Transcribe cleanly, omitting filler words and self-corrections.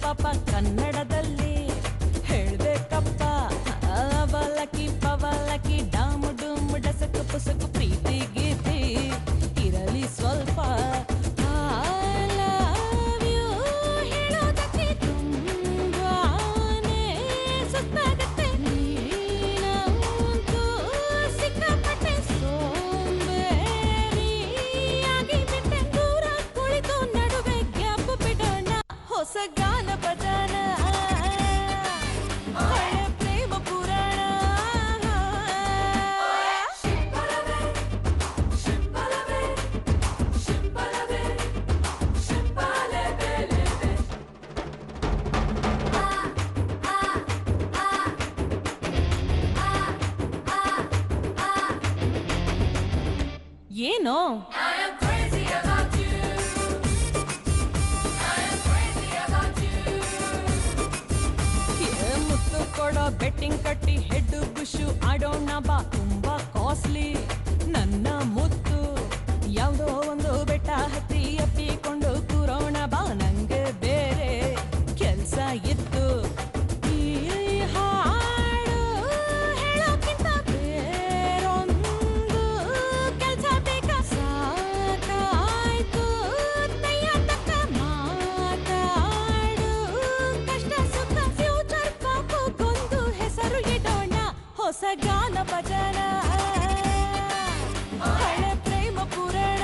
ಪಾಪ ಕನ್ನಡದಲ್ಲಿ ಹೇಳ್ಬೇಕಪ್ಪ. ಅವಲಕ್ಕಿ ಪವಲಕ್ಕಿ ಡಾಮು ಡುಮು ಡಸಕು ಪುಸಕು ಪ್ರೀತಿ ಗೀತಿ ಇರಲಿ ಸ್ವಲ್ಪ. I love you ಹೇಳೋದಕ್ಕೆ ತುಂಬಾನೇ ಸುಸ್ತಾಗತ್ತೆ. ನೀನಂತೂ ಸಿಕ್ಕಾಪಟ್ಟೆ ಸೋಂಬೇರಿಯಾಗಿ ಬಿಟ್ಟೆ. ದೂರ ಕುಳಿತು ನಡುವೆ ಗ್ಯಾಪ್ ಬಿಡೋಣ. ಹೊಸ ಗಾನ ಭಜನ ಹಳೆ ಪ್ರೇಮ ಪುರಾಣ. ಏನೋ ಮುತ್ತು ಕೊಡೋ ಬೆಟ್ಟಿಂಗ್ ಕಟ್ಟಿ ಹೆಡ್ ಬುಷು ಆಡೋಣ ಬಾ. ತುಂಬಾ ಕಾಸ್ಟ್ಲಿ ನನ್ನ ಮುತ್ತು. ಯಾವುದೋ ಒಂದು ಬೆಟ್ಟ ಹತ್ತಿ ಅಪ್ಪಿಕೊಂಡು ಕೂರೋಣ ಬಾ. ನಂಗೆ ಬೇರೆ ಕೆಲ್ಸ ಇತ್ತು. ಈ ಹಾಡು ಹೇಳೋಕ್ಕಿಂತ ಬೇರೊಂದು ಕೆಲ್ಸ ಬೇಕಾ? ಸಾಕಾಯ್ತು ನಯ್ಯ ತಕ್ಕ ಮಾತಾಡು. ಕಷ್ಟ ಸುಖ ಫ್ಯೂಚರ್ ಪಾಪಗೊಂದು ಹೆಸರು ಇಡೋಣ. ಹೊಸ ಗಾನ ಭಜನ ಹಳೆ ಪ್ರೇಮ ಪುರಾಣ.